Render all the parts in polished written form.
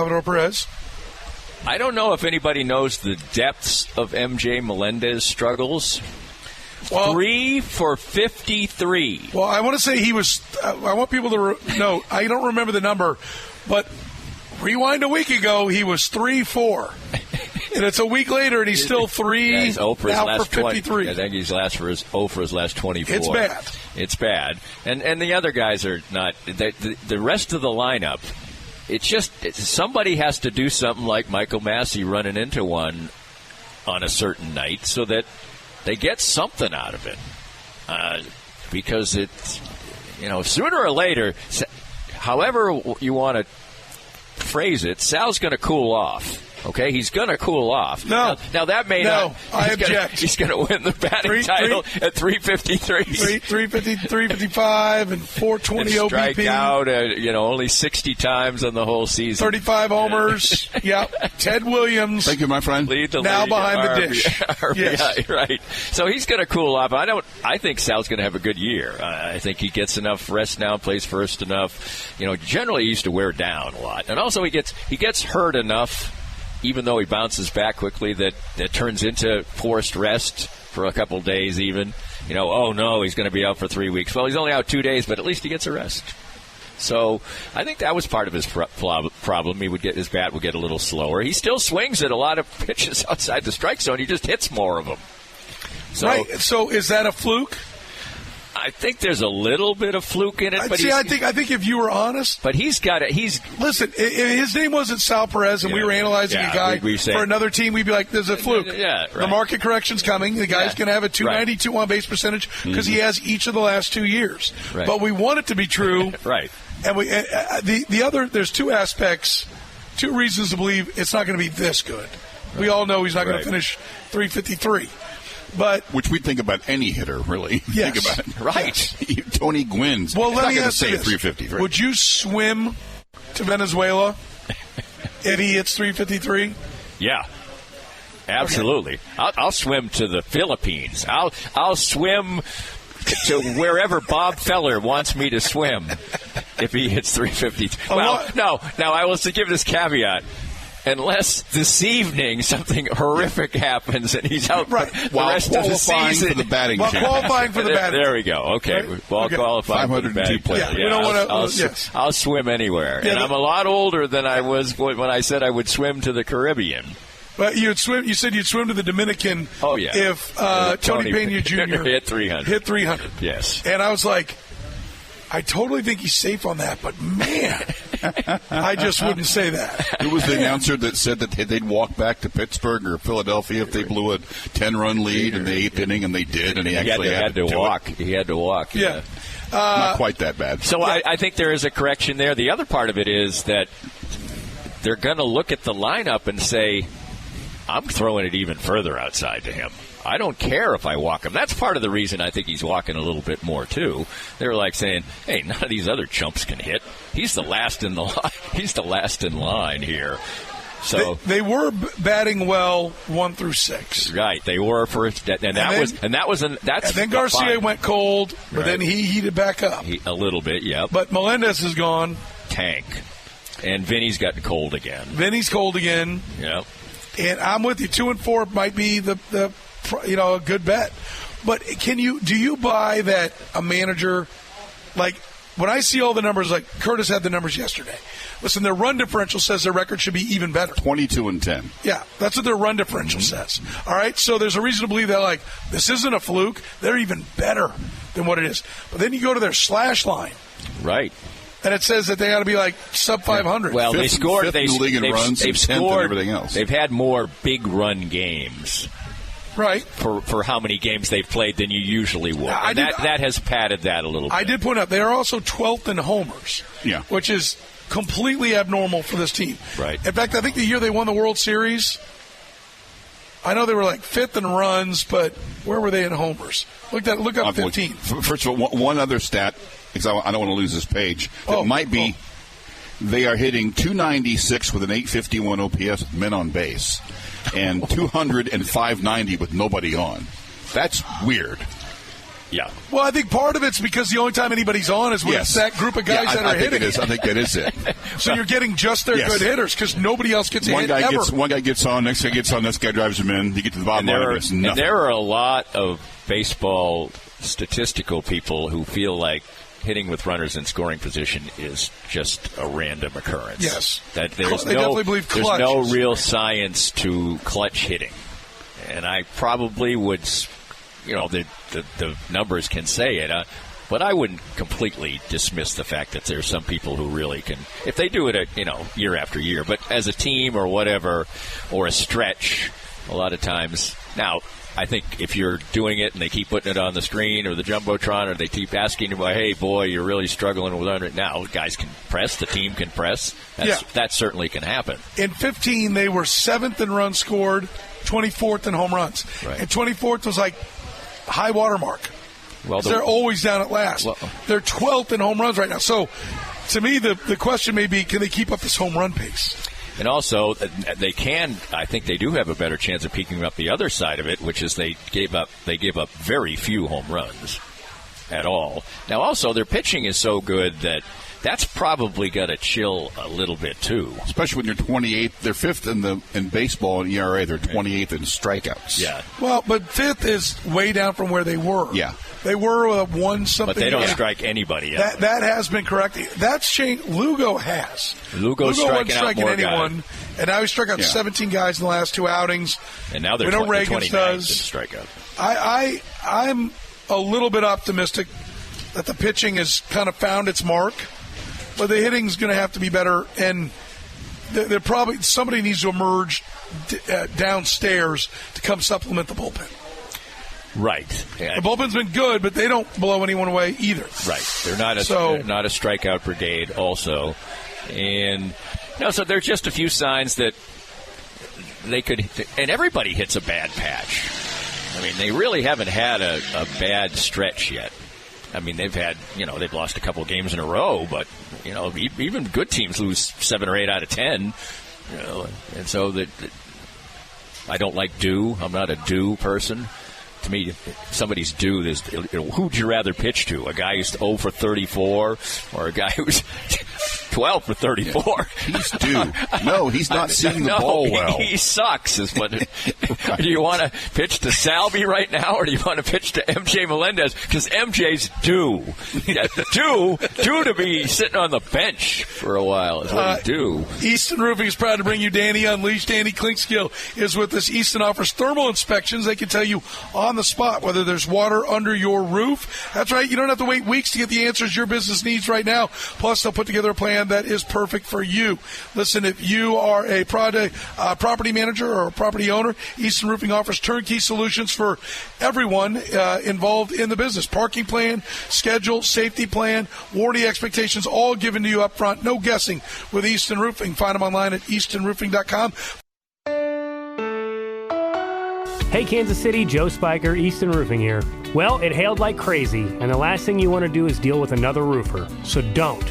Salvador Perez. I don't know if anybody knows the depths of MJ Melendez's struggles. Well, 3 for 53. Well, I want to say he was. I want people to know. I don't remember the number, but rewind a week ago, he was 3-4, and it's a week later, and he's still 3. Yeah, he's 0 for his now last for 53. 20. I think he's 0 for his last 24. It's bad. It's bad, and the other guys are not. The rest of the lineup. It's just somebody has to do something like Michael Massey running into one on a certain night so that they get something out of it. Because it's, sooner or later, however you want to phrase it, Sal's going to cool off. Okay, he's going to cool off. No. Now that may not. I object. He's going to win the batting title at 353. 355 and 420 and OBP. Strike out, only 60 times on the whole season. 35 homers. Yeah. Ted Williams. Thank you, my friend. Now behind the dish. Yes. Right. So he's going to cool off. I think Sal's going to have a good year. I think he gets enough rest now, plays first enough. Generally he used to wear down a lot. And also he gets hurt enough, even though he bounces back quickly, that turns into forced rest for a couple days even. Oh, no, he's going to be out for 3 weeks. Well, he's only out 2 days, but at least he gets a rest. So I think that was part of his problem. His bat would get a little slower. He still swings at a lot of pitches outside the strike zone. He just hits more of them. Right. So is that a fluke? I think there's a little bit of fluke in it. But I think if you were honest. But listen, if his name wasn't Sal Perez and we were analyzing a guy for another team, we'd be like, there's a fluke. Yeah, right. The market correction's coming. The guy's going to have a 292 on-base percentage because he has each of the last 2 years. Right. But we want it to be true. Right. And there's two aspects, 2 reasons to believe it's not going to be this good. Right. We all know he's not going to finish 353. Which we think about any hitter, really. Yes. Think about it. Right. Tony Gwynn's let not me going to ask say you this. 353. Would you swim to Venezuela if he hits 353? Yeah. Absolutely. Okay. I'll swim to the Philippines. I'll swim to wherever Bob Feller wants me to swim if he hits 353. Well, no. Now, I will give this caveat. Unless this evening something horrific happens and he's out for the rest of the season. For the batting qualifying for the batting. There we go. Okay. Right? Qualifying for the batting. Yeah. We don't want to. I'll swim anywhere. And I'm a lot older than I was when I said I would swim to the Caribbean. But you'd swim. You said you'd swim to the Dominican. Oh, yeah. If Tony Pena Jr. hit 300. Hit 300. Yes. And I was like, I totally think he's safe on that, but man, I just wouldn't say that. Who was the announcer that said that they'd walk back to Pittsburgh or Philadelphia if they blew a 10-run lead in the 8th inning, and they did, and he actually had to walk. He had to walk. Yeah. Not quite that bad. So I think there is a correction there. The other part of it is that they're going to look at the lineup and say, I'm throwing it even further outside to him. I don't care if I walk him. That's part of the reason I think he's walking a little bit more, too. They're like saying, hey, none of these other chumps can hit. He's the last in the line. He's the last in line here. So they were batting well 1 through 6. Right, they were first, and then Garcia went cold, but then he heated back up a little bit. Yeah, but Melendez is gone. Tank, and Vinny's gotten cold again. Yep. And I'm with you. 2 and 4 might be the a good bet. But do you buy that a manager, like when I see all the numbers, like Curtis had the numbers yesterday. Listen, their run differential says their record should be even better. 22-10. Yeah, that's what their run differential says. All right, so there's a reason to believe that, like, this isn't a fluke. They're even better than what it is. But then you go to their slash line. Right. And it says that they ought to be like sub 500. Well, they scored. They've scored. Everything else. They've had more big run games. Right. For how many games they've played than you usually would. And that has padded that a little bit. I did point out they are also 12th in homers. Yeah. Which is completely abnormal for this team. Right. In fact, I think the year they won the World Series, I know they were like 5th in runs, but where were they in homers? Look up 15. First of all, one other stat, because I don't want to lose this page. They are hitting 296 with an 851 OPS with men on base, and 200 and 590 with nobody on. That's weird. Yeah. Well, I think part of it's because the only time anybody's on is when it's that group of guys that are hitting. I think that is it. So you're getting just their good hitters because nobody else gets a hit ever. One guy gets on, next guy gets on, this guy drives him in. You get to the bottom line, it's nothing. And there are a lot of baseball statistical people who feel like hitting with runners in scoring position is just a random occurrence. Yes. That They definitely believe clutch. There's no real science to clutch hitting. And I probably would, the numbers can say it, but I wouldn't completely dismiss the fact that there's some people who really can, if they do it, year after year. But as a team or whatever, or a stretch, a lot of times. Now, I think if you're doing it and they keep putting it on the screen or the Jumbotron or they keep asking you, hey, boy, you're really struggling with it now, guys can press, the team can press. That certainly can happen. In 15, they were 7th in runs scored, 24th in home runs. Right. And 24th was like high water mark. Well, they're always down at last. Well, they're 12th in home runs right now. So, to me, the question may be, can they keep up this home run pace? And also, I think they do have a better chance of picking up the other side of it, which is they gave up very few home runs at all. Now, also, their pitching is so good that that's probably got to chill a little bit, too. Especially when you're 28th. They're 5th in baseball in ERA. They're 28th in strikeouts. Yeah. Well, but 5th is way down from where they were. Yeah. They were 1 something. But they don't strike anybody out. That has been corrected. That's changed. Lugo has. Lugo's striking out more anyone, guys. And now he struck out 17 guys in the last 2 outings. And now they're 29th in strikeout. I'm a little bit optimistic that the pitching has kind of found its mark, but the hitting's going to have to be better, and they're probably somebody needs to emerge downstairs to come supplement the bullpen. Right. Yeah. The bullpen's been good, but they don't blow anyone away either. Right. They're not a strikeout brigade also. And so there's just a few signs that they could – and everybody hits a bad patch. I mean, they really haven't had a bad stretch yet. I mean, they've had – they've lost a couple games in a row, but, even good teams lose 7 or 8 out of 10. And so I don't like due. I'm not a due person. To me, if somebody's due, who'd you rather pitch to? A guy who's 0 for 34 or a guy who's 12 for 34? He's due. No, he's not seeing the ball well. He sucks. Is what. Do you want to pitch to Salvi right now, or do you want to pitch to MJ Melendez? Because MJ's due. Due to be sitting on the bench for a while is what he's due. Easton Roofing is proud to bring you Danny Unleashed. Danny Klinkskill is with us. Easton offers thermal inspections. They can tell you on the spot whether there's water under your roof. That's right. You don't have to wait weeks to get the answers your business needs right now. Plus, they'll put together a plan that is perfect for you. Listen, if you are a property manager or a property owner, Easton Roofing offers turnkey solutions for everyone involved in the business. Parking plan, schedule, safety plan, warranty expectations, all given to you up front. No guessing with Easton Roofing. Find them online at eastonroofing.com. Hey Kansas City, Joe Spiker, Easton Roofing here. Well, it hailed like crazy, and the last thing you want to do is deal with another roofer. So don't.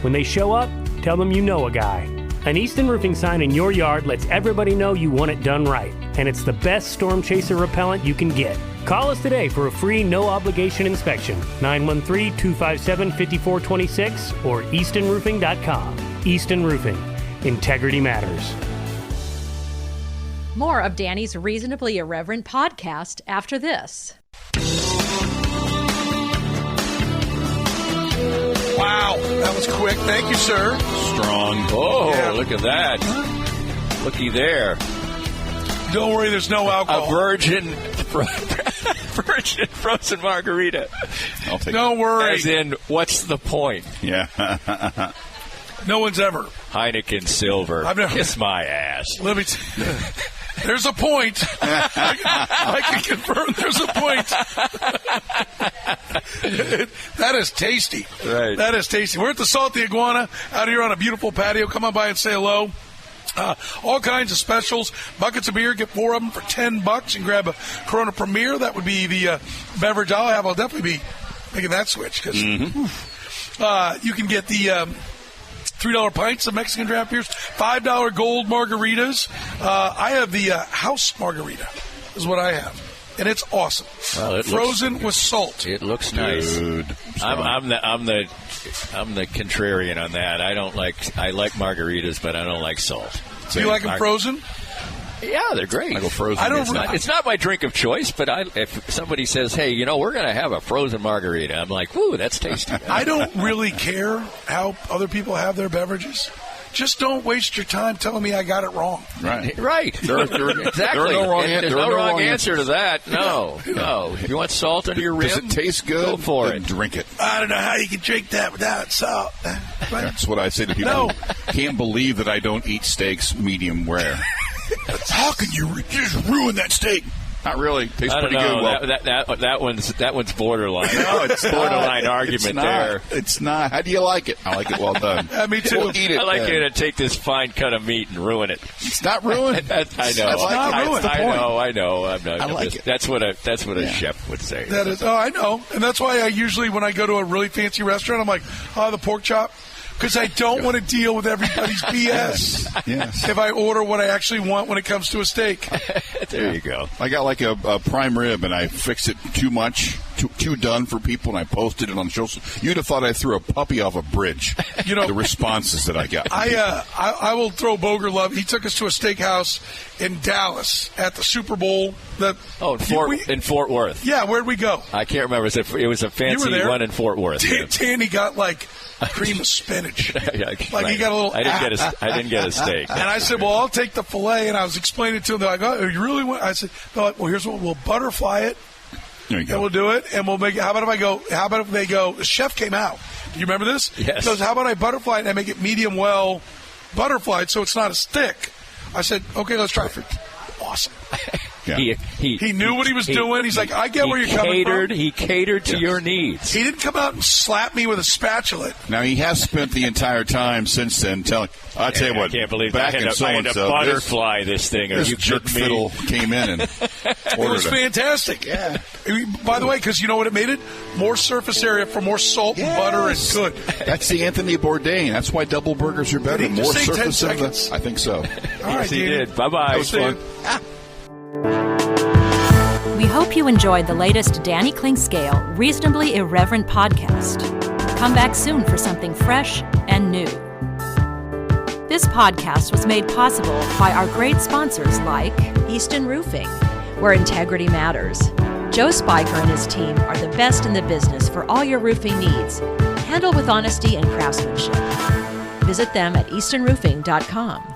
When they show up, tell them you know a guy. An Easton Roofing sign in your yard lets everybody know you want it done right, and it's the best storm chaser repellent you can get. Call us today for a free no-obligation inspection, 913-257-5426 or eastonroofing.com. Easton Roofing. Integrity matters. More of Danny's Reasonably Irreverent podcast after this. Wow, that was quick. Thank you, sir. Strong. Oh, yeah. Look at that. Looky there. Don't worry, there's no alcohol. A virgin frozen margarita. Don't worry. As in, what's the point? Yeah. No one's ever. Heineken Silver. Kiss my ass. Let me there's a point. I can confirm there's a point. That is tasty. Right. That is tasty. We're at the Salty Iguana out here on a beautiful patio. Come on by and say hello. All kinds of specials. Buckets of beer, get 4 of them for $10 and grab a Corona Premier. That would be the beverage I'll have. I'll definitely be making that switch because you can get the $3 pints of Mexican draft beers, $5 gold margaritas. I have the house margarita is what I have. and it's awesome. Well, Frozen with salt. It looks nice. Dude, I'm the contrarian on that. I like margaritas, but I don't like salt. Do you like them frozen? Yeah, they're great. I go frozen. It's not my drink of choice, but if somebody says, hey, we're going to have a frozen margarita, I'm like, woo, that's tasty. I don't really care how other people have their beverages. Just don't waste your time telling me I got it wrong. Right. Exactly. There's no wrong answer to that. No. If you want salt under your rim, does it taste good? Go for it. Drink it. I don't know how you can drink that without salt. That's what I say to people. No. Can't believe that I don't eat steaks medium rare. How can you just ruin that steak? Not really. Tastes pretty good. Well, that one's borderline. No, it's borderline argument there. It's not. How do you like it? I like it well done. Me too. We'll eat it. I like you to take this fine cut of meat and ruin it. It's not ruined. I know. It's not ruined. I know. I like it. That's what a chef would say. That is. Oh, I know. And that's why I usually, when I go to a really fancy restaurant, I'm like, the pork chop. Because I don't want to deal with everybody's BS. Yes. If I order what I actually want when it comes to a steak. There you go. I got like a prime rib, and I fixed it too much, too done for people, and I posted it on social. You'd have thought I threw a puppy off a bridge. The responses that I got. I will throw Boger love. He took us to a steakhouse in Dallas at the Super Bowl. In Fort Worth. Yeah, where'd we go? I can't remember. It was a fancy one in Fort Worth. Tanny got like cream of spinach. Yeah, he got a little. I didn't get a steak. And I said, well, I'll take the filet. And I was explaining it to them. They're like, oh, you really want? I said, they're like, well, here's what we'll butterfly it. There you go. And we'll do it, and we'll make it. How about if they go? The chef came out. Do you remember this? Yes. He goes, how about I butterfly it and I make it medium well butterflied so it's not a stick? I said, okay, let's try it. Awesome. Yeah. He knew what he was doing. He's like, I get where you're coming from. He catered to your needs. He didn't come out and slap me with a spatula. Now, he has spent the entire time since then telling, I'll tell you what, I can't believe back I in had to butterfly this thing. This jerk fiddle came in and it was fantastic. Yeah. By the way, because you know what it made it? More surface area for more salt and butter and good. That's the Anthony Bourdain. That's why double burgers are better. Did he More just say 10 surface seconds? I think so. All right, yes, he Danny. did. Bye-bye. That was fun. We hope you enjoyed the latest Danny Klingscale Reasonably Irreverent podcast. Come back soon for something fresh and new. This podcast was made possible by our great sponsors like Easton Roofing, where integrity matters. Joe Spiker and his team are the best in the business for all your roofing needs, handled with honesty and craftsmanship. Visit them at eastonroofing.com.